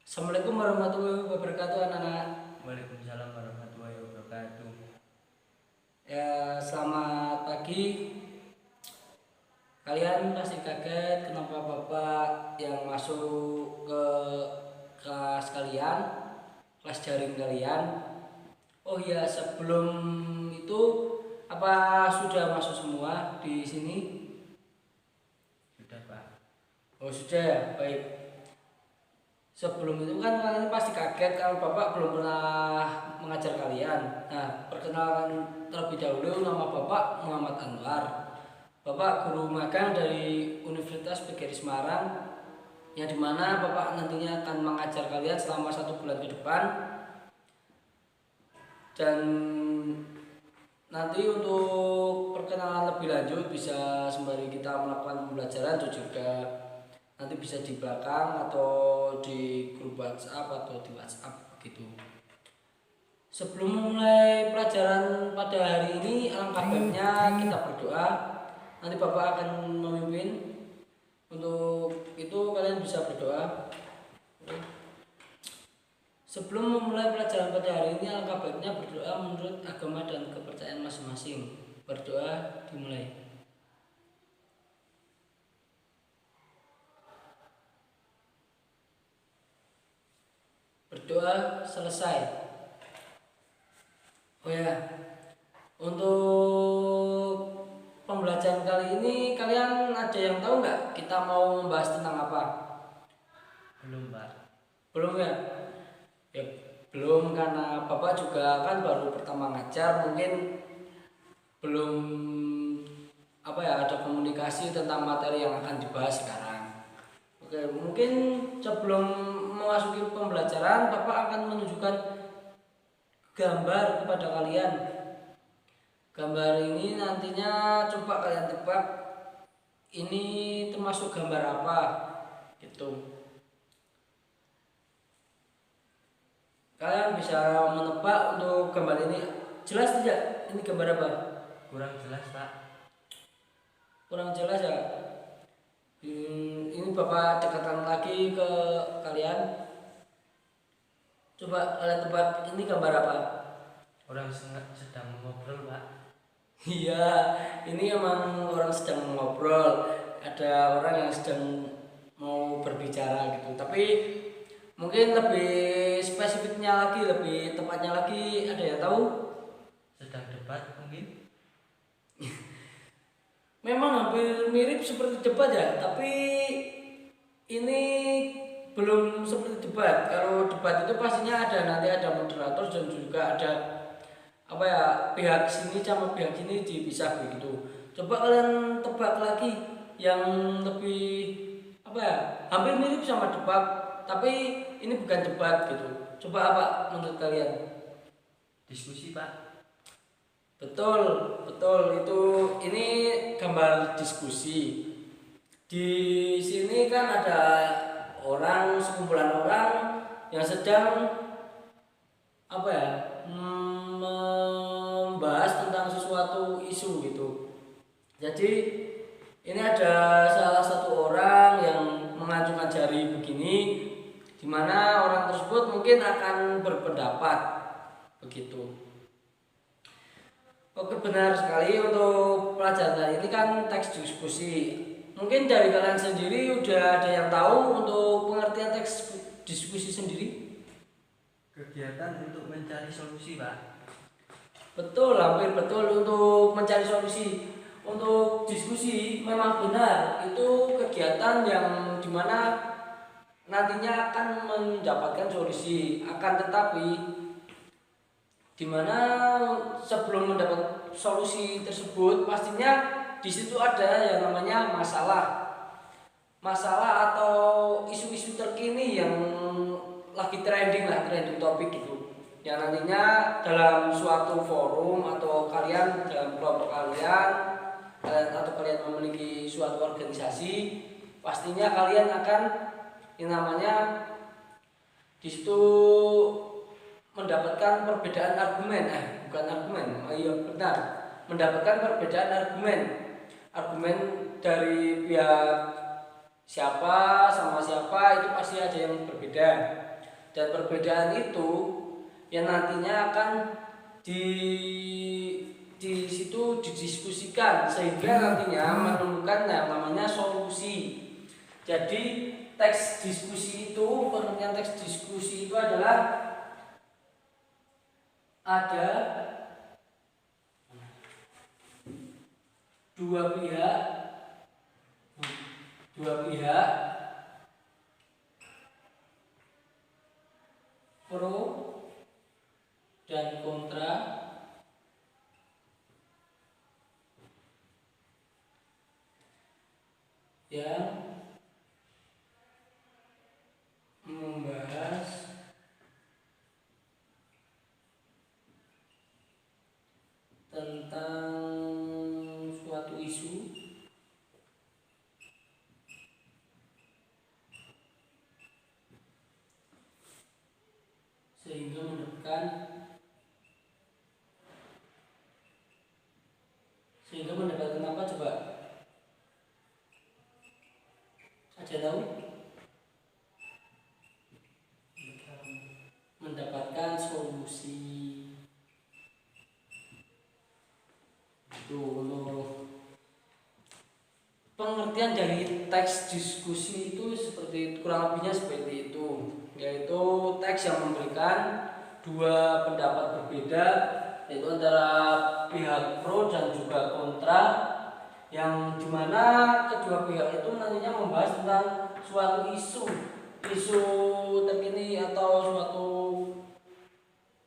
Assalamualaikum warahmatullahi wabarakatuh anak-anak. Waalaikumsalam warahmatullahi wabarakatuh. Ya, selamat pagi. Kalian pasti kaget kenapa Bapak yang masuk ke kelas kalian, kelas daring kalian. Oh ya, sebelum itu apa sudah masuk semua di sini? Sudah, Pak. Oh, sudah ya. Baik. Sebelum itu kan kalian pasti kaget kalau Bapak belum pernah mengajar kalian. Nah, perkenalkan terlebih dahulu, nama Bapak Muhammad Anwar. Bapak guru magang dari Universitas PGRI Semarang, yang dimana Bapak nantinya akan mengajar kalian selama 1 bulan ke depan. Dan nanti untuk perkenalan lebih lanjut bisa sembari kita melakukan pembelajaran atau juga nanti bisa di belakang atau di grup WhatsApp atau di WhatsApp begitu. Sebelum mulai pelajaran pada hari ini, alangkah baiknya kita berdoa. Nanti Bapak akan memimpin. Untuk itu kalian bisa berdoa. Sebelum memulai pelajaran pada hari ini, alangkah baiknya berdoa menurut agama dan kepercayaan masing-masing. Berdoa dimulai. Berdoa selesai. Oh ya, untuk pembelajaran kali ini kalian ada yang tahu nggak kita mau membahas tentang apa? Belum, Pak. Belum ya? Ya belum, karena Bapak juga kan baru pertama ngajar, mungkin belum ada komunikasi tentang materi yang akan dibahas sekarang. Oke, mungkin sebelum memasuki pembelajaran Bapak akan menunjukkan gambar kepada kalian. Gambar ini nantinya coba kalian tebak ini termasuk gambar apa gitu. Kalian bisa menebak untuk gambar ini. Jelas tidak ini gambar apa? Kurang jelas, Pak. Kurang jelas ya. Ini Bapak dekatkan lagi ke kalian. Coba kalian tebak ini gambar apa? Orang sedang ngobrol, Pak. Iya, ini emang orang sedang ngobrol. Ada orang yang sedang mau berbicara gitu. Tapi mungkin lebih spesifiknya lagi, lebih tepatnya lagi, ada yang tahu? Sedang debat mungkin. Memang hampir mirip seperti debat ya, tapi ini belum seperti debat. Kalau debat itu pastinya nanti ada moderator dan juga ada pihak sini sama pihak sini dipisah begitu. Coba kalian tebak lagi yang lebih hampir mirip sama debat, tapi ini bukan debat gitu. Coba apa menurut kalian? Diskusi, Pak. Betul, betul, itu ini gambar diskusi. Di sini kan ada sekumpulan orang yang sedang membahas tentang sesuatu isu gitu. Jadi ini ada salah satu orang yang mengacungkan jari begini, di mana orang tersebut mungkin akan berpendapat begitu. Oke, benar sekali. Untuk pelajaran kali ini kan teks diskusi. Mungkin dari kalian sendiri udah ada yang tahu untuk pengertian teks diskusi sendiri? Kegiatan untuk mencari solusi, Pak. Betul, hampir betul, untuk mencari solusi. Untuk diskusi memang benar, itu kegiatan yang dimana nantinya akan mendapatkan solusi. Akan tetapi dimana sebelum mendapat solusi tersebut pastinya di situ ada yang namanya masalah atau isu-isu terkini yang lagi trending topik gitu, yang nantinya dalam suatu forum atau kalian dalam kelompok atau kalian memiliki suatu organisasi, pastinya kalian akan yang namanya di situ mendapatkan perbedaan argumen, benar, mendapatkan perbedaan argumen dari pihak siapa sama siapa, itu pasti ada yang berbeda. Dan perbedaan itu yang nantinya akan di situ didiskusikan sehingga nantinya menemukan yang namanya solusi. Jadi teks diskusi itu, pengertian teks diskusi itu adalah ada dua pihak pro dan kontra yang membahas tentang suatu isu sehingga mendapatkan apa coba? Ada tahu? Mendapatkan solusi. Itu untuk pengertian dari teks diskusi itu kurang lebihnya seperti itu, yaitu teks yang memberikan dua pendapat berbeda, yaitu antara pihak pro dan juga kontra, yang dimana kedua pihak itu nantinya membahas tentang suatu isu terkini atau suatu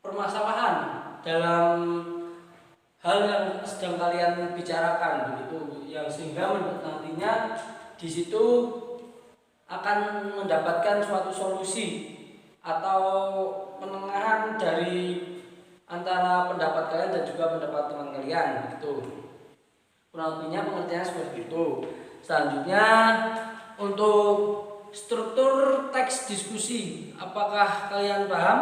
permasalahan dalam hal yang sedang kalian bicarakan begitu, yang sehingga nantinya di situ akan mendapatkan suatu solusi atau penengahan dari antara pendapat kalian dan juga pendapat teman kalian begitu. Kurang lebihnya pengertiannya seperti itu. Selanjutnya untuk struktur teks diskusi, apakah kalian paham?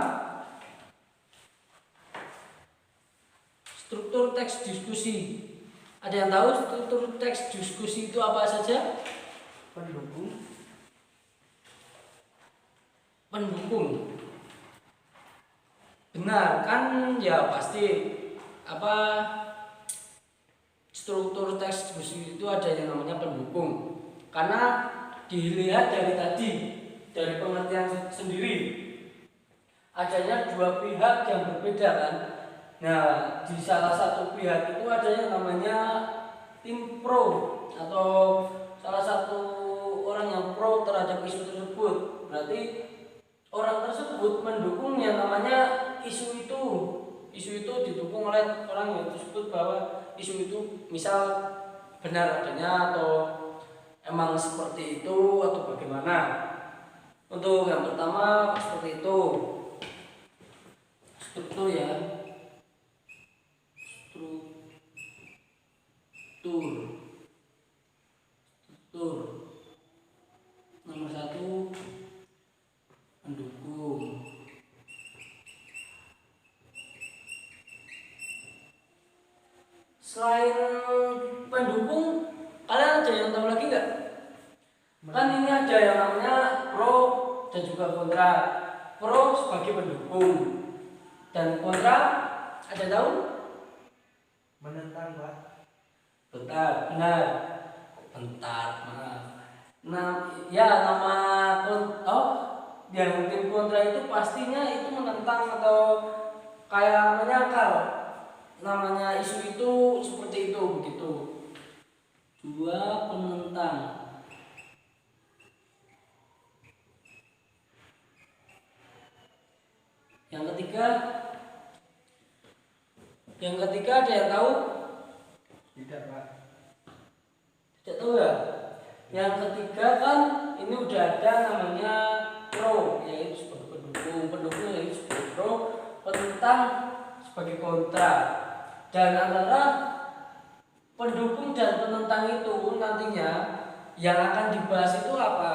Struktur teks diskusi. Ada yang tahu struktur teks diskusi itu apa saja? Pendukung. Benar kan? Ya pasti apa? Struktur teks diskusi itu ada yang namanya pendukung. Karena dilihat dari pengertian sendiri, adanya dua pihak yang berbeda kan. Nah, di salah satu pihak itu ada yang namanya tim pro atau salah satu orang yang pro terhadap isu tersebut. Berarti orang tersebut mendukung yang namanya isu itu. Isu itu didukung oleh orang yang tersebut bahwa isu itu misal benar adanya atau emang seperti itu atau bagaimana. Untuk yang pertama seperti itu. Struktur ya. Struktur. Nomor satu, pendukung. Selain pendukung, kalian ada yang tahu lagi nggak? Kan ini ada yang namanya pro dan juga kontra. Pro sebagai pendukung dan kontra ada tahu? Menentang, Pak. Bentar, benar. Maaf. Nah, ya nama yang tim kontra itu pastinya itu menentang atau kayak menyangkal. Namanya isu itu seperti itu begitu. Dua penentang. Yang ketiga ada yang tahu? Tidak, Pak. Tidak tahu ya? Yang ketiga kan ini udah ada namanya pro, yaitu sebagai pendukung yaitu sebagai pro, penentang sebagai kontra. Dan antara pendukung dan penentang itu nantinya yang akan dibahas itu apa?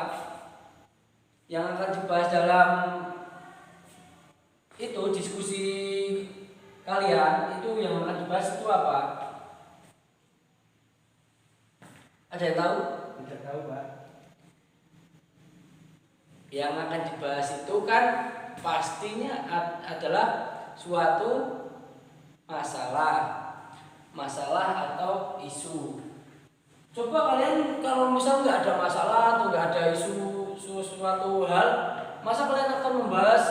Yang akan dibahas dalam itu diskusi kalian itu yang akan dibahas itu apa? Ada yang tahu? Tidak tahu, Pak. Yang akan dibahas itu kan pastinya adalah suatu masalah atau isu. Coba kalian kalau misal nggak ada masalah atau nggak ada isu suatu hal, masa kalian akan membahas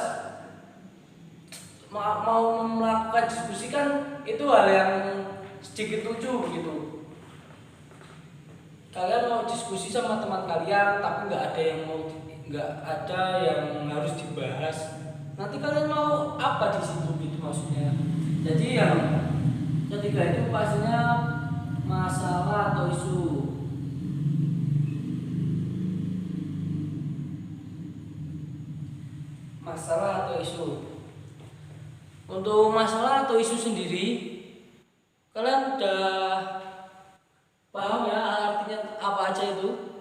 mau melakukan diskusi kan itu hal yang sedikit lucu gitu. Kalian mau diskusi sama teman kalian tapi nggak ada yang harus dibahas. Nanti kalian mau apa di situ gitu maksudnya. Jadi yang ketiga itu pastinya masalah atau isu. Masalah atau isu. Untuk masalah atau isu sendiri, kalian udah paham ya artinya apa aja itu?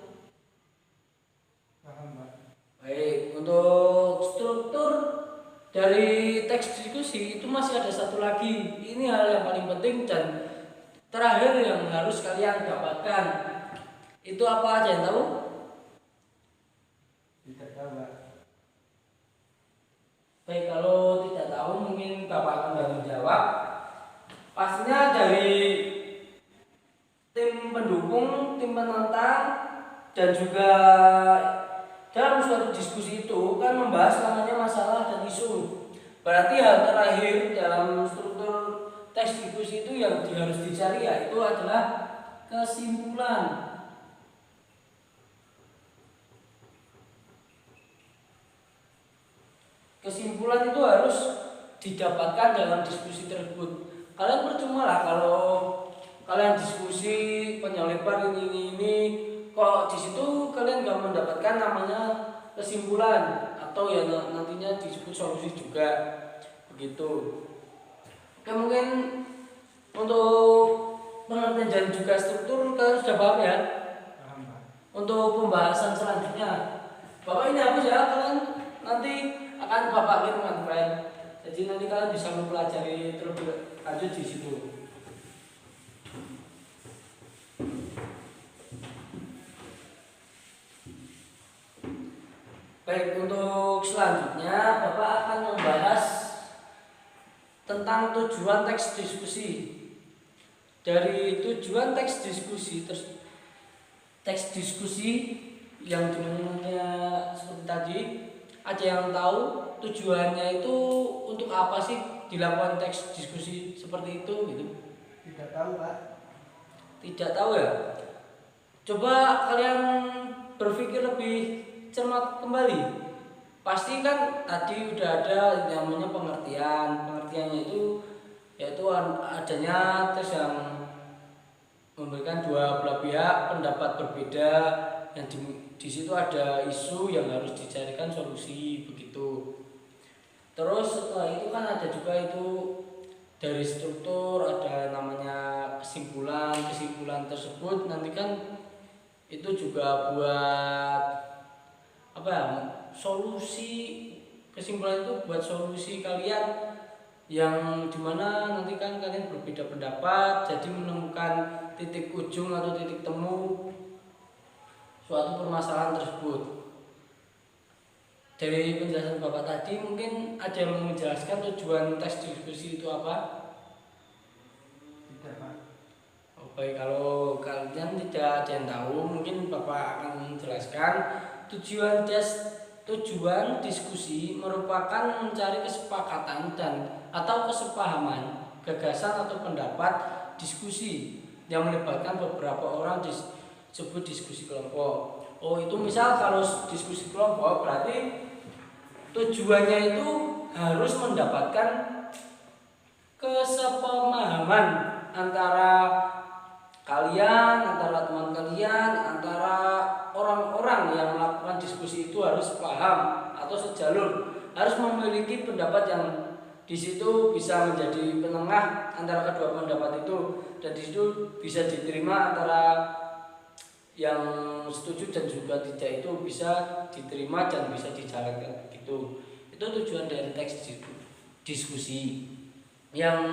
Paham, Pak. Baik, untuk struktur dari teks diskusi itu masih ada satu lagi. Ini hal yang paling penting dan terakhir yang harus kalian dapatkan. Itu apa aja yang tahu? Tidak tahu, Pak. Baik, kalau tidak tahu mungkin Bapak akan bantu jawab. Pastinya dari tim pendukung, tim penentang, dan juga dalam suatu diskusi itu kan membahas namanya masalah dan isu. Berarti hal terakhir dalam struktur teks diskusi itu yang harus dicari yaitu adalah kesimpulan. Kesimpulan itu harus didapatkan dalam diskusi tersebut. Kalian percuma lah kalau kalian diskusi penyelebar ini kok di situ kalian nggak mendapatkan namanya kesimpulan atau ya nantinya disebut solusi juga begitu. Oke, mungkin untuk pengertian dan juga struktur kalian sudah paham ya. Paham, Pak. Untuk pembahasan selanjutnya, Bapak ini hapus ya, kalian nanti akan Bapak kirimkan file. Jadi nanti kalian bisa mempelajari terlebih lanjut di situ. Baik, untuk selanjutnya Bapak akan membahas tentang tujuan teks diskusi. Dari tujuan teks diskusi yang dimana seperti tadi, ada yang tahu tujuannya itu untuk apa sih dilakukan teks diskusi seperti itu gitu? Tidak tahu, Pak. Tidak tahu ya? Coba kalian berpikir lebih cermat kembali. Pasti kan tadi udah ada yang namanya pengertian. Pengertiannya itu yaitu adanya teks yang memberikan dua belah pihak pendapat berbeda, yang di situ ada isu yang harus dicarikan solusi begitu. Terus setelah itu kan ada juga itu dari struktur ada namanya kesimpulan tersebut nanti kan itu juga buat apa ya, solusi. Kesimpulan itu buat solusi kalian yang dimana nanti kan kalian berbeda pendapat, jadi menemukan titik ujung atau titik temu suatu permasalahan tersebut. Dari penjelasan Bapak tadi mungkin ada yang mau menjelaskan tujuan teks diskusi itu apa? Tidak, Pak. Oh, baik, kalau kalian tidak ada yang tahu mungkin Bapak akan menjelaskan. Tujuan diskusi merupakan mencari kesepakatan atau kesepahaman, gagasan atau pendapat diskusi yang melibatkan beberapa orang disebut diskusi kelompok. Oh, itu misal kalau diskusi kelompok berarti tujuannya itu harus mendapatkan kesepemahaman antara kalian, antara teman kalian, antara orang-orang yang melakukan diskusi itu harus paham atau sejalur, harus memiliki pendapat yang di situ bisa menjadi penengah antara kedua pendapat itu, dan di situ bisa diterima antara yang setuju dan juga tidak, itu bisa diterima dan bisa dijalankan gitu. Itu tujuan dari teks diskusi. Yang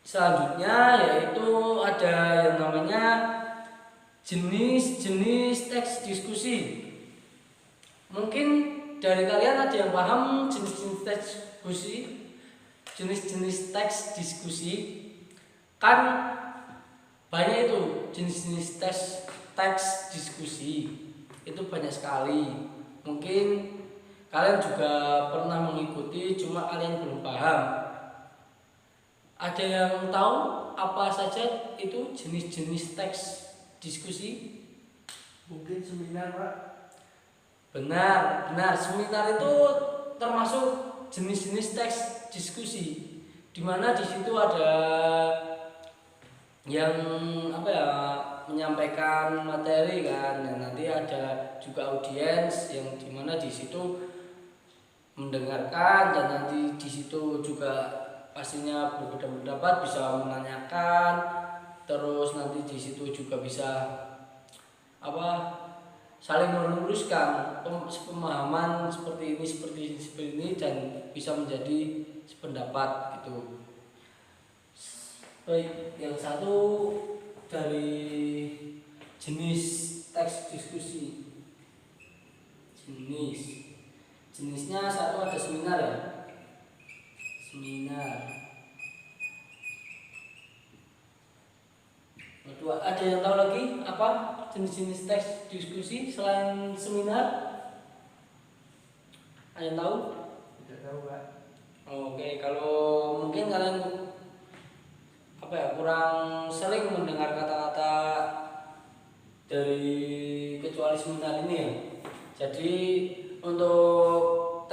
selanjutnya yaitu ada yang namanya jenis-jenis teks diskusi. Mungkin dari kalian ada yang paham jenis-jenis teks diskusi? Jenis-jenis teks diskusi kan banyak itu, jenis-jenis teks diskusi itu banyak sekali. Mungkin kalian juga pernah mengikuti, cuma kalian belum paham. Ada yang tahu apa saja itu jenis-jenis teks diskusi? Mungkin seminar, Pak. Benar. Seminar itu termasuk jenis-jenis teks diskusi, di mana di situ ada yang menyampaikan materi kan, dan nanti ada juga audiens yang dimana di situ mendengarkan, dan nanti di situ juga pastinya berbeda pendapat, bisa menanyakan, terus nanti di situ juga bisa saling meluruskan pemahaman seperti ini dan bisa menjadi sependapat gitu. Baik, yang satu dari jenis teks diskusi. Jenisnya satu ada seminar ya. Kedua, ada yang tahu lagi apa jenis-jenis teks diskusi selain seminar? Ada yang tahu? Tidak tahu, Pak. Oke, kalau mungkin kalian kurang sering mendengar kata-kata dari kecuali seminar ini ya. Jadi untuk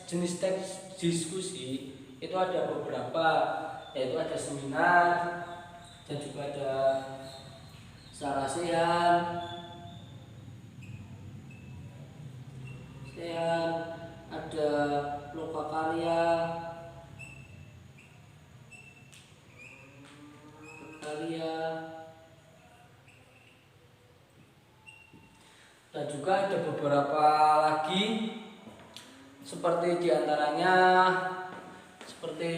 jenis teks diskusi itu ada beberapa, yaitu ada seminar dan juga ada sarasehan, ada lokakarya, dan juga ada beberapa lagi seperti diantaranya seperti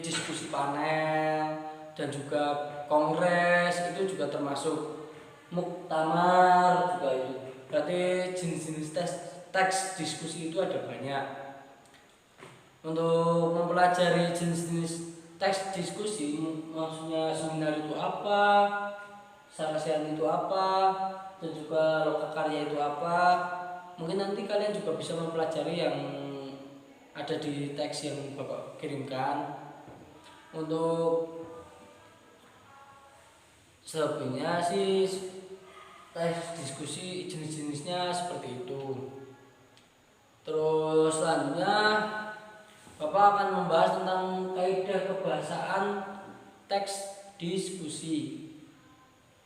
diskusi panel dan juga kongres, itu juga termasuk muktamar juga itu. Berarti jenis-jenis teks diskusi itu ada banyak. Untuk mempelajari jenis-jenis teks diskusi, maksudnya seminar itu apa, sarasehan itu apa, dan juga lokakarya itu apa, mungkin nanti kalian juga bisa mempelajari yang ada di teks yang Bapak kirimkan. Untuk selebihnya sih teks diskusi jenis-jenisnya seperti itu. Terus selanjutnya Bapak akan membahas tentang kaidah kebahasaan teks diskusi.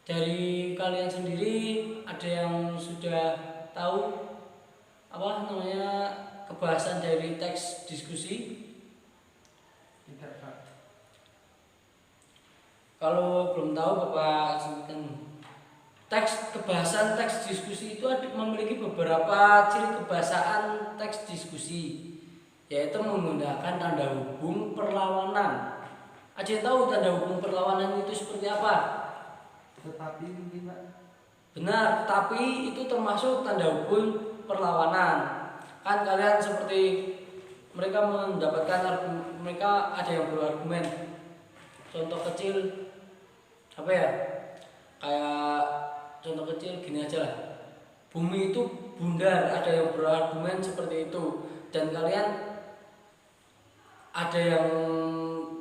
Dari kalian sendiri ada yang sudah tahu kebahasan dari teks diskusi? Tidak, Pak. Kalau belum tahu Bapak sebutkan. Kebahasan teks diskusi itu memiliki beberapa ciri kebahasaan teks diskusi, yaitu menggunakan tanda hubung perlawanan. Ada yang tahu tanda hubung perlawanan itu seperti apa? Tetapi mungkin, Pak. Benar, tapi itu termasuk tanda hubung perlawanan. Kan kalian seperti mereka ada yang berargumen. Contoh kecil kayak contoh kecil gini aja lah. Bumi itu bundar, ada yang berargumen seperti itu, dan kalian ada yang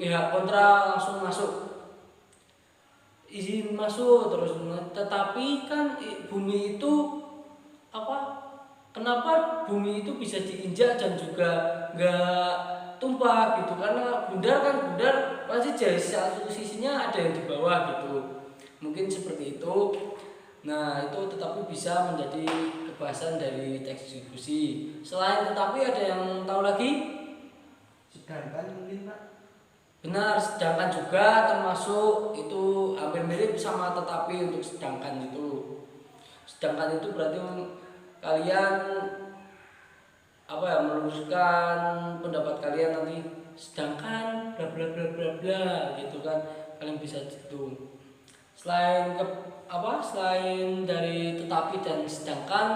pihak kontra langsung masuk, izin masuk terus, tetapi kan bumi itu kenapa bumi itu bisa diinjak dan juga nggak tumpah gitu? Karena bundar pasti dari satu sisinya ada yang di bawah gitu, mungkin seperti itu. Nah itu tetapi bisa menjadi kebahasan dari teks diskusi. Selain tetapi ada yang tahu lagi? Sedangkan mungkin, Pak. Benar, sedangkan juga termasuk, itu hampir mirip sama tetapi. Untuk sedangkan itu berarti kalian meluruskan pendapat kalian nanti, sedangkan bla bla bla bla bla gitu kan, kalian bisa gitu. Selain dari tetapi dan sedangkan,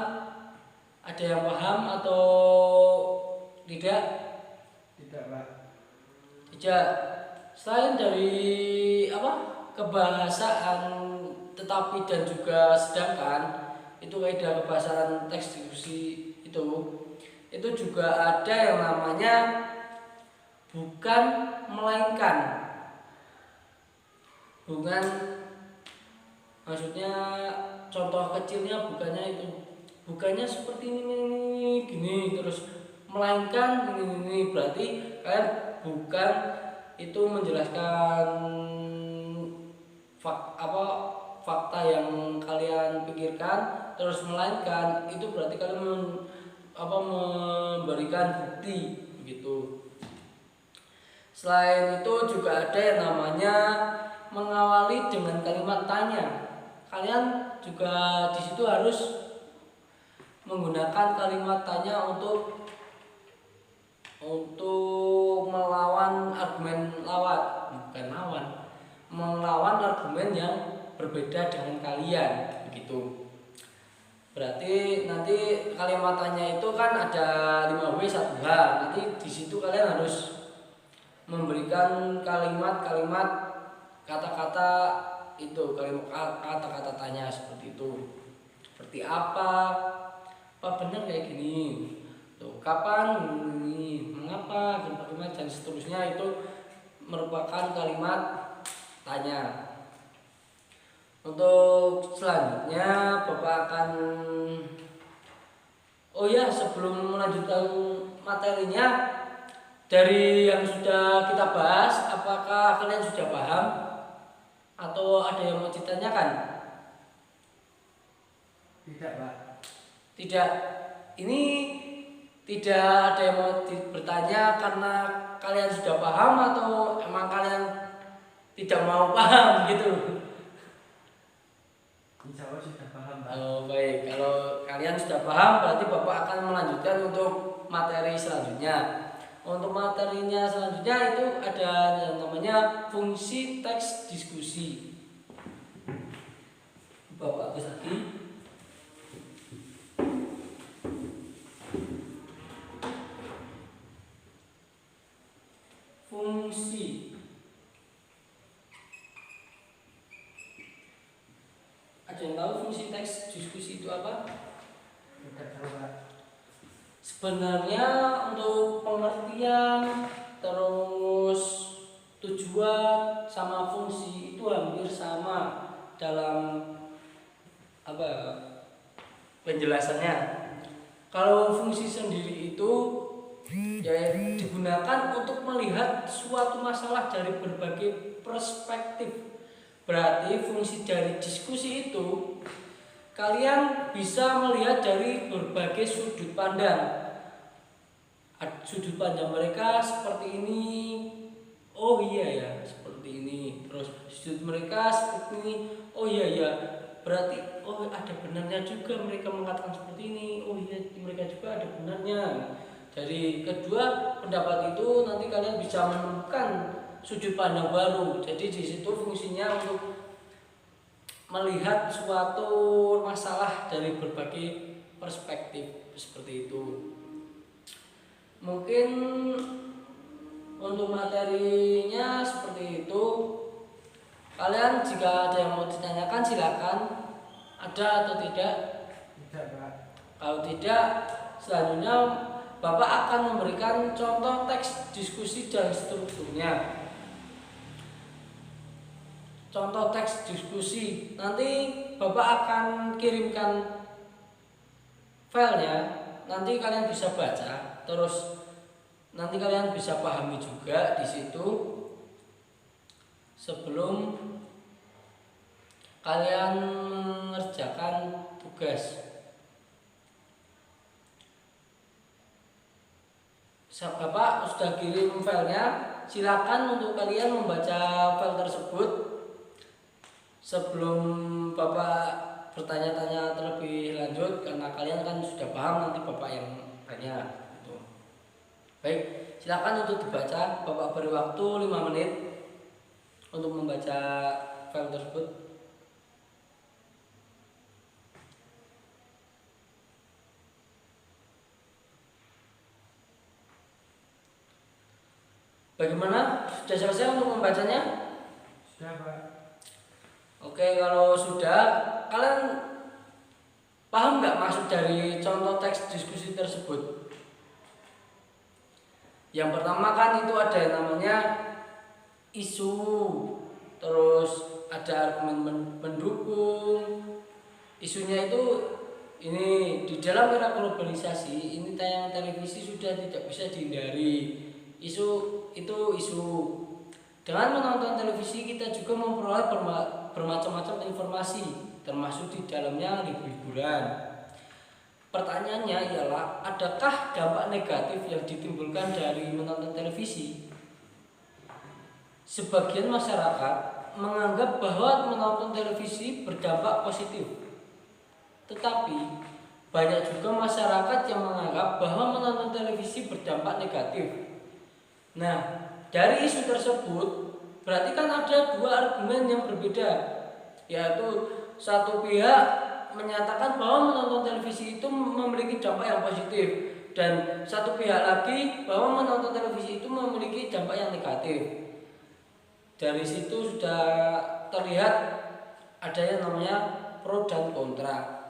Ada yang paham atau tidak? Tidak Pak. Tidak. Selain dari kebahasaan tetapi dan juga sedangkan, itu kaidah kebahasaan teks diskusi itu juga ada yang namanya bukan melainkan. Bukan, maksudnya contoh kecilnya bukannya seperti ini gini terus, melainkan ini berarti kalian bukan itu menjelaskan fakta yang kalian pikirkan, terus melainkan itu berarti kalian memberikan bukti begitu. Selain itu juga ada yang namanya mengawali dengan kalimat tanya. Kalian juga di situ harus menggunakan kalimat tanya untuk melawan argumen melawan argumen yang berbeda dengan kalian begitu. Berarti nanti kalimat tanya itu kan ada 5W 1H. Nanti di situ kalian harus memberikan kalimat-kalimat kata-kata itu, kata-kata tanya seperti itu. Seperti apa benar kayak gini? Tuh, kapan ini? Mengapa? Kalimat dan seterusnya itu merupakan kalimat tanya. Untuk selanjutnya Bapak akan sebelum melanjutkan materinya, dari yang sudah kita bahas, apakah kalian sudah paham atau ada yang mau ditanyakan? Tidak Pak. Tidak. Ini tidak ada yang mau bertanya karena kalian sudah paham atau emang kalian tidak mau paham gitu? Insya Allah sudah paham Pak. Oh baik, kalau kalian sudah paham berarti Bapak akan melanjutkan untuk materi selanjutnya. Untuk materinya selanjutnya itu ada yang namanya fungsi teks diskusi. Bapak tulis lagi. Fungsi. Ada yang tahu fungsi teks diskusi itu apa? Tidak tahu Pak. Sebenarnya untuk pengertian terus tujuan sama fungsi itu hampir sama dalam penjelasannya. Kalau fungsi sendiri itu ya digunakan untuk melihat suatu masalah dari berbagai perspektif. Berarti fungsi dari diskusi itu kalian bisa melihat dari berbagai sudut pandang. Sudut pandang mereka seperti ini, oh iya ya seperti ini. Terus sudut mereka seperti ini, oh iya ya berarti oh ada benarnya juga mereka mengatakan seperti ini, oh iya mereka juga ada benarnya. Dari kedua pendapat itu nanti kalian bisa menemukan sudut pandang baru. Jadi di situ fungsinya untuk melihat suatu masalah dari berbagai perspektif seperti itu. Mungkin untuk materinya seperti itu. Kalian jika ada yang mau ditanyakan silakan. Ada atau tidak? Tidak Pak. Kalau tidak, selanjutnya Bapak akan memberikan contoh teks diskusi dan strukturnya. Contoh teks diskusi nanti Bapak akan kirimkan filenya, nanti kalian bisa baca, terus nanti kalian bisa pahami juga di situ sebelum kalian mengerjakan tugas. Bapak sudah kirim filenya, silakan untuk kalian membaca file tersebut sebelum Bapak bertanya-tanya terlebih lanjut, karena kalian kan sudah paham, nanti Bapak yang tanya gitu. Baik, silakan untuk dibaca. Bapak beri waktu 5 menit untuk membaca file tersebut. Bagaimana? Sudah selesai untuk membacanya? Sudah Pak. Oke, kalau sudah, kalian paham nggak maksud dari contoh teks diskusi tersebut? Yang pertama kan itu ada yang namanya isu, terus ada argumen mendukung. Isunya itu ini di dalam era globalisasi ini tayangan televisi sudah tidak bisa dihindari. Isu itu isu. Dengan menonton televisi kita juga memperoleh bermacam-macam informasi, termasuk di dalamnya hiburan. Pertanyaannya ialah, adakah dampak negatif yang ditimbulkan dari menonton televisi? Sebagian masyarakat menganggap bahwa menonton televisi berdampak positif. Tetapi banyak juga masyarakat yang menganggap bahwa menonton televisi berdampak negatif. Nah, dari isu tersebut berarti kan ada dua argumen yang berbeda, yaitu satu pihak menyatakan bahwa menonton televisi itu memiliki dampak yang positif, dan satu pihak lagi bahwa menonton televisi itu memiliki dampak yang negatif. Dari situ sudah terlihat ada yang namanya pro dan kontra.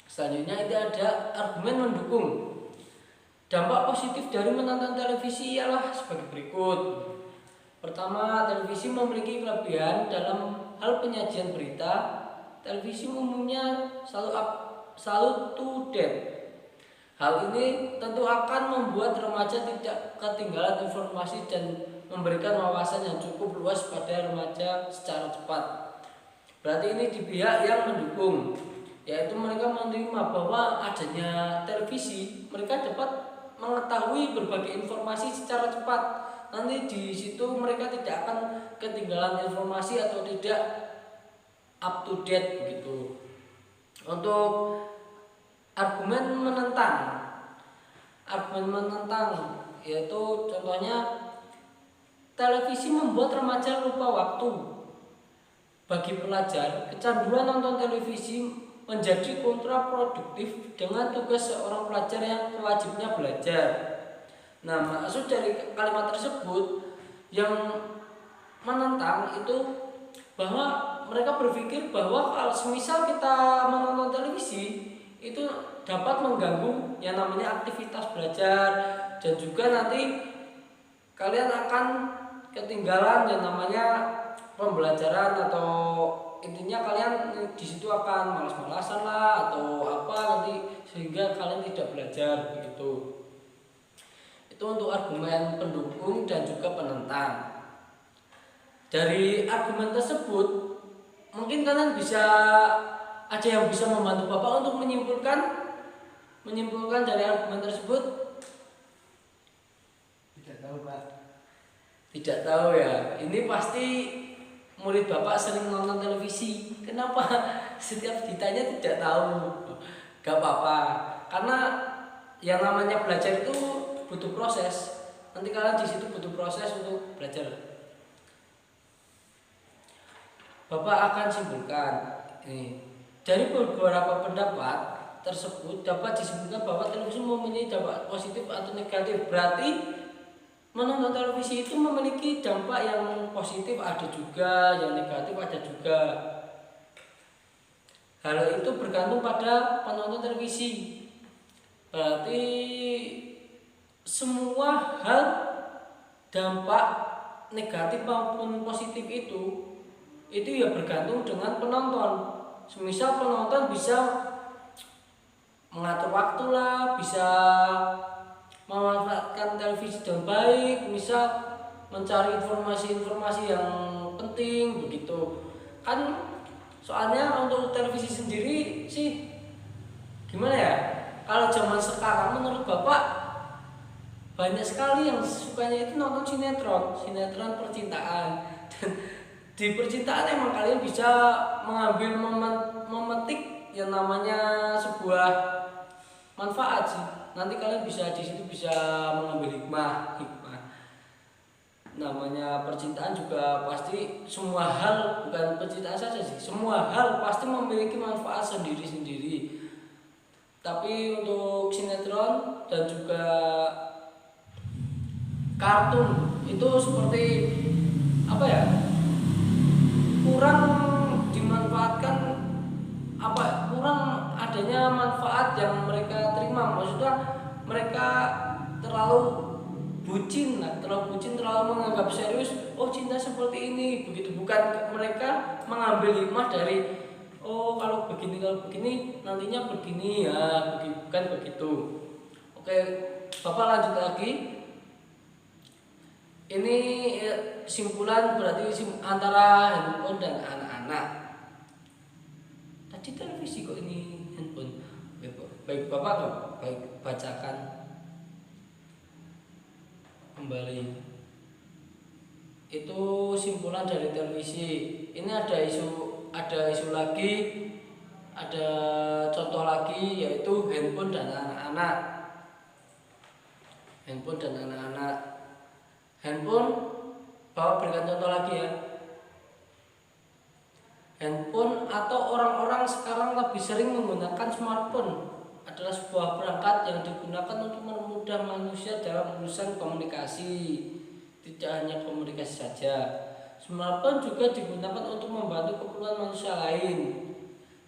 Selanjutnya itu ada argumen mendukung. Dampak positif dari menonton televisi ialah sebagai berikut. Pertama, televisi memiliki kelebihan dalam hal penyajian berita. Televisi umumnya selalu to date. Hal ini tentu akan membuat remaja tidak ketinggalan informasi dan memberikan wawasan yang cukup luas pada remaja secara cepat. Berarti ini di pihak yang mendukung, yaitu mereka menerima bahwa adanya televisi, mereka dapat mengetahui berbagai informasi secara cepat. Nanti di situ mereka tidak akan ketinggalan informasi atau tidak up to date begitu. Untuk argumen menentang yaitu contohnya, televisi membuat remaja lupa waktu. Bagi pelajar, kecanduan nonton televisi menjadi kontraproduktif dengan tugas seorang pelajar yang wajibnya belajar. Nah, maksud dari kalimat tersebut yang menentang itu bahwa mereka berpikir bahwa kalau semisal kita menonton televisi itu dapat mengganggu yang namanya aktivitas belajar, dan juga nanti kalian akan ketinggalan yang namanya pembelajaran, atau intinya kalian di situ akan malas-malasan lah atau apa nanti, sehingga kalian tidak belajar begitu. Itu untuk argumen pendukung dan juga penentang. Dari argumen tersebut mungkin kalian bisa ada yang bisa membantu Bapak untuk menyimpulkan dari argumen tersebut? Tidak tahu Pak. Tidak tahu ya. Ini pasti murid Bapak sering nonton televisi. Kenapa setiap ditanya tidak tahu? Gak apa-apa, karena yang namanya belajar itu butuh proses. Nanti kalian di situ butuh proses untuk belajar. Bapak akan simpulkan ini. Dari beberapa pendapat tersebut dapat disimpulkan bahwa televisi mempunyai dampak positif atau negatif. Berarti menonton televisi itu memiliki dampak yang positif ada juga, yang negatif ada juga. Hal itu bergantung pada penonton televisi. Berarti semua hal dampak negatif maupun positif itu ya bergantung dengan penonton. Semisal penonton bisa mengatur waktu lah, bisa memanfaatkan televisi dengan baik, misal mencari informasi-informasi yang penting begitu. Kan soalnya untuk televisi sendiri sih gimana ya? Kalau zaman sekarang menurut Bapak banyak sekali yang sukanya itu nonton sinetron percintaan. Dan di percintaan emang kalian bisa mengambil memetik yang namanya sebuah manfaat sih. Nanti kalian bisa di situ bisa mengambil hikmah. Namanya percintaan juga pasti semua hal, bukan percintaan saja sih, semua hal pasti memiliki manfaat sendiri-sendiri. Tapi untuk sinetron dan juga kartun itu seperti apa ya, kurang dimanfaatkan, kurang adanya manfaat yang mereka terima. Maksudnya mereka terlalu terlalu menganggap serius, oh cinta seperti ini begitu. Bukan mereka mengambil hikmah dari, oh kalau begini nantinya begini ya, bukan begitu. Oke, Bapak lanjut lagi. Ini simpulan berarti antara handphone dan anak-anak. Tadi televisi kok ini handphone. Baik Bapak, baik bacakan kembali. Itu simpulan dari televisi. Ini ada isu lagi, ada contoh lagi, yaitu handphone dan anak-anak. Handphone, Bapak berikan contoh lagi ya. Handphone atau orang-orang sekarang lebih sering menggunakan smartphone adalah sebuah perangkat yang digunakan untuk mempermudah manusia dalam urusan komunikasi. Tidak hanya komunikasi saja, smartphone juga digunakan untuk membantu keperluan manusia lain.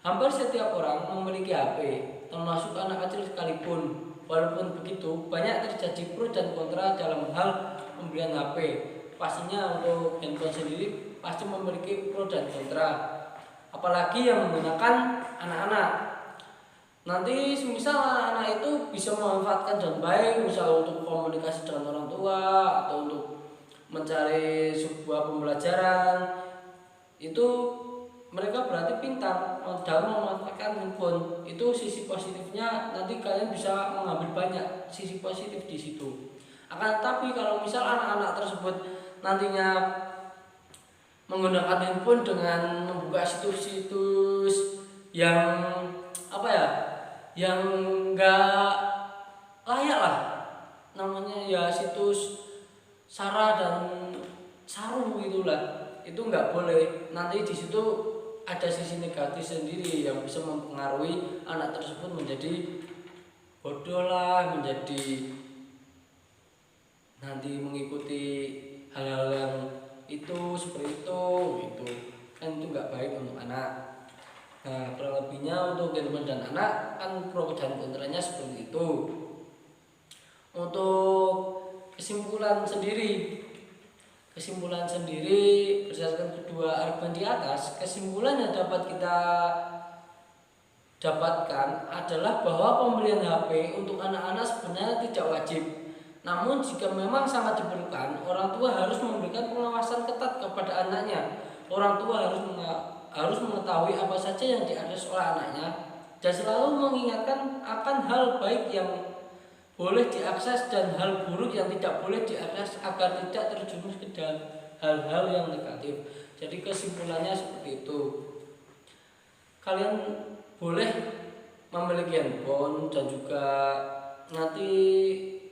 Hampir setiap orang memiliki HP, termasuk anak kecil sekalipun. Walaupun begitu, banyak terjadi pro dan kontra dalam hal pembelian HP. Pastinya untuk handphone sendiri pasti memiliki pro dan kontra, apalagi yang menggunakan anak-anak. Nanti misal anak itu bisa memanfaatkan dengan baik, misal untuk komunikasi dengan orang tua atau untuk mencari sebuah pembelajaran, itu mereka berarti pintar dalam memanfaatkan handphone. Itu sisi positifnya, nanti kalian bisa mengambil banyak sisi positif di situ. Akan tetapi kalau misal anak-anak tersebut nantinya menggunakan handphone dengan membuka situs-situs yang yang enggak layak lah, namanya ya situs sara dan saru gitulah, itu enggak boleh. Nanti di situ ada sisi negatif sendiri yang bisa mempengaruhi anak tersebut menjadi bodoh lah, menjadi nanti mengikuti hal-hal yang itu seperti itu gitu kan, itu nggak baik untuk anak. Nah, kurang lebihnya untuk handphone dan anak kan pro dan kontranya seperti itu. Untuk kesimpulan sendiri berdasarkan kedua argumen di atas, kesimpulan yang dapat kita dapatkan adalah bahwa pembelian HP untuk anak-anak sebenarnya tidak wajib. Namun jika memang sangat diperlukan, orang tua harus memberikan pengawasan ketat kepada anaknya. Orang tua harus mengetahui apa saja yang diakses oleh anaknya dan selalu mengingatkan akan hal baik yang boleh diakses dan hal buruk yang tidak boleh diakses agar tidak terjerumus ke dalam hal-hal yang negatif. Jadi kesimpulannya seperti itu. Kalian boleh memiliki handphone dan juga nanti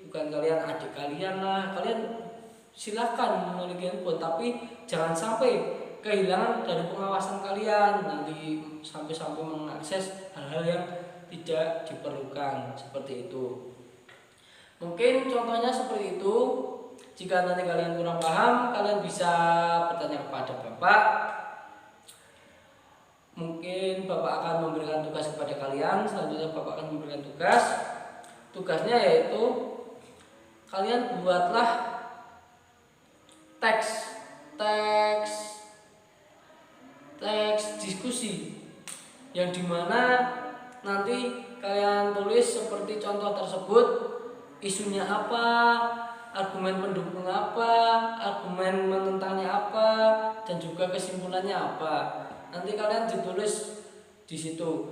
bukan kalian, adik kalian lah, kalian silakan memiliki handphone, tapi jangan sampai kehilangan dari pengawasan kalian, nanti sampai mengakses hal-hal yang tidak diperlukan seperti itu. Mungkin contohnya seperti itu. Jika nanti kalian kurang paham, kalian bisa bertanya kepada Bapak. Mungkin Bapak akan memberikan tugas kepada kalian. Selanjutnya Bapak akan memberikan tugasnya yaitu kalian buatlah teks diskusi yang dimana nanti kalian tulis seperti contoh tersebut, isunya apa, argumen pendukung apa, argumen menentangnya apa, dan juga kesimpulannya apa. Nanti kalian ditulis di situ.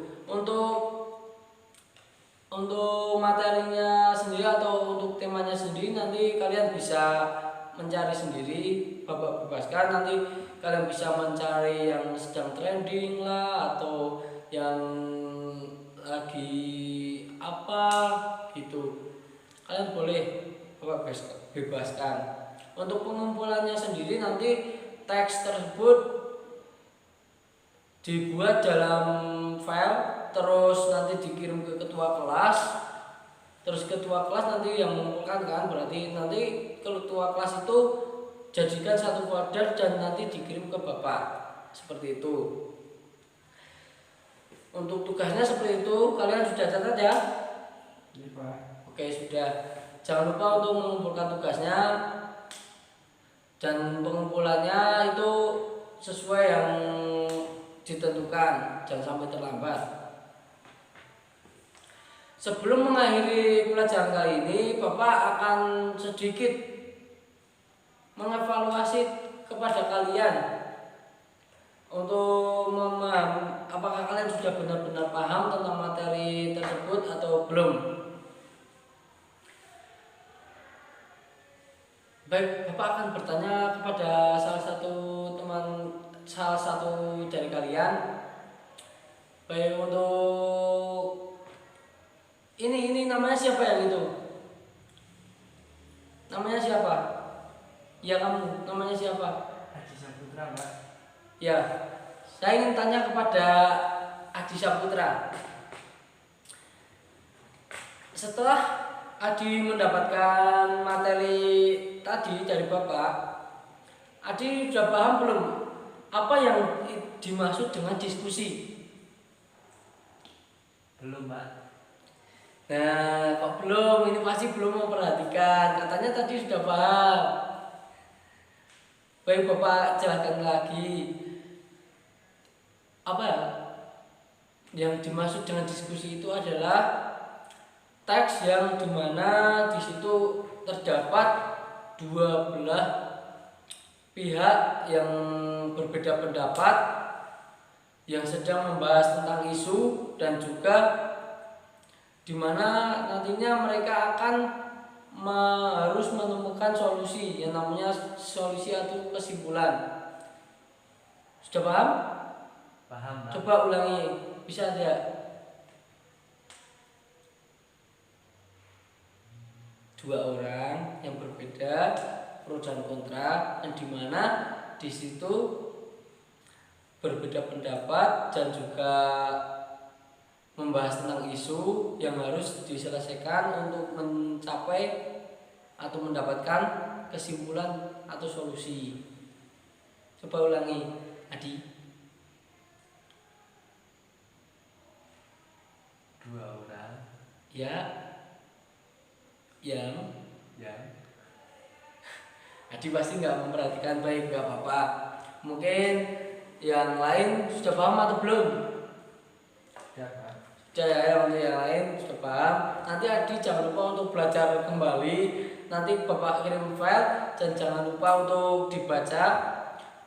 Untuk materinya sendiri atau untuk temanya sendiri nanti kalian bisa mencari sendiri, Bapak bebaskan. Nanti kalian bisa mencari yang sedang trending lah atau yang lagi apa gitu. Kalian boleh Bapak bebaskan. Untuk pengumpulannya sendiri nanti teks tersebut dibuat dalam file, terus nanti dikirim ke ketua kelas. Terus ketua kelas nanti yang mengumpulkan kan, berarti nanti ketua kelas itu jadikan satu folder dan nanti dikirim ke bapak seperti itu. Untuk tugasnya seperti itu, kalian sudah catat ya? Iya Pak. Oke, sudah. Jangan lupa untuk mengumpulkan tugasnya dan pengumpulannya itu sesuai yang ditentukan, jangan sampai terlambat. Sebelum mengakhiri pelajaran kali ini, Bapak akan sedikit mengevaluasi kepada kalian untuk memahami apakah kalian sudah benar-benar paham tentang materi tersebut atau belum. Baik, Bapak akan bertanya kepada salah satu dari kalian. Baik, untuk ini namanya siapa yang itu? Namanya siapa? Ya kamu, namanya siapa? Haji Saputra Pak. Ya, saya ingin tanya kepada Adi Saputra. Setelah Adi mendapatkan materi tadi dari Bapak, Adi sudah paham belum apa yang dimaksud dengan diskusi? Belum Pak. Nah, kok belum? Ini pasti belum memperhatikan. Katanya tadi sudah paham. Baik, Bapak jelaskan lagi. Apa ya? Yang dimaksud dengan diskusi itu adalah teks yang dimana di situ terdapat dua belah pihak yang berbeda pendapat yang sedang membahas tentang isu dan juga di mana nantinya mereka akan harus menemukan solusi yang namanya solusi atau kesimpulan. Sudah paham? Paham Pak. Coba ulangi, bisa tidak? Dua orang yang berbeda pro dan kontra, dan di mana di situ berbeda pendapat dan juga membahas tentang isu yang harus diselesaikan untuk mencapai atau mendapatkan kesimpulan atau solusi. Coba ulangi, Adi. Dua orang Ya, yang Adi pasti nggak memperhatikan baik, nggak apa-apa. Mungkin yang lain sudah paham atau belum? ya Pak. Sudah ya, untuk yang lain sudah paham. Nanti Adi jangan lupa untuk belajar kembali. Nanti Bapak kirim file dan jangan lupa untuk dibaca.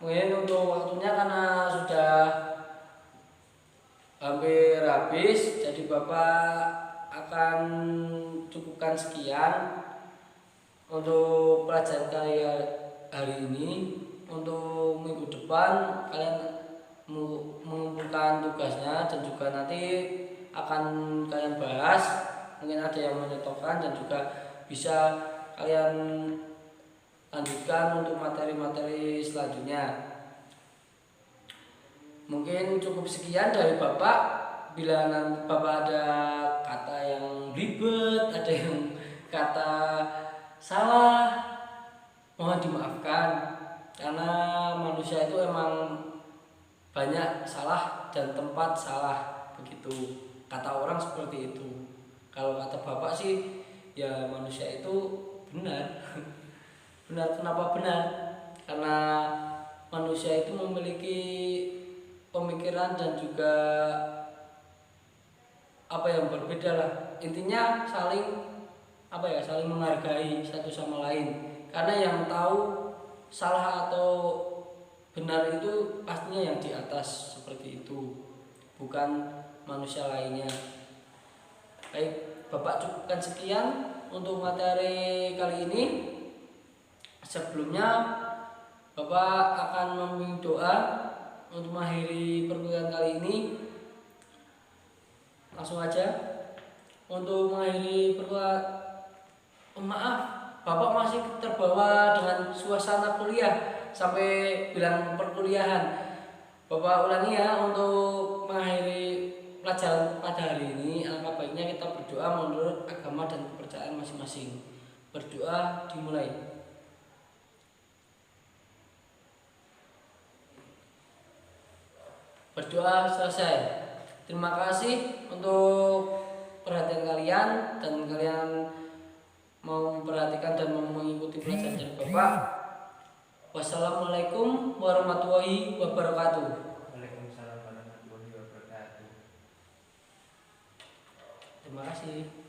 Mungkin untuk waktunya karena sudah hampir habis, jadi Bapak akan cukupkan sekian untuk pelajaran kalian hari ini. Untuk minggu depan kalian mengumpulkan tugasnya dan juga nanti akan kalian bahas. Mungkin ada yang menyetokkan dan juga bisa kalian lanjutkan untuk materi-materi selanjutnya. Mungkin cukup sekian dari Bapak. Bila Bapak ada kata yang ribet, ada yang kata salah, mohon dimaafkan. Karena manusia itu emang banyak salah dan tempat salah, begitu kata orang seperti itu. Kalau kata Bapak sih ya manusia itu benar. Benar, kenapa benar? Karena manusia itu memiliki pemikiran dan juga apa yang berbeda lah. Intinya saling menghargai satu sama lain. Karena yang tahu salah atau benar itu pastinya yang di atas, seperti itu, bukan manusia lainnya. Baik, Bapak cukupkan sekian untuk materi kali ini. Sebelumnya Bapak akan membimbing doa untuk mengakhiri perkuliahan kali ini. Langsung aja untuk mengakhiri perkuliahan. Maaf, Bapak masih terbawa dengan suasana kuliah sampai bilang perkuliahan. Bapak ulangi ya untuk mengakhiri pelajaran pada hari ini, alangkah baiknya kita berdoa menurut agama dan kepercayaan masing-masing. Berdoa dimulai. Berdoa selesai. Terima kasih untuk perhatian kalian dan kalian mau memperhatikan dan mau mengikuti pelajaran dari Bapak. Wassalamualaikum warahmatullahi wabarakatuh. Waalaikumsalam warahmatullahi wabarakatuh. Terima kasih.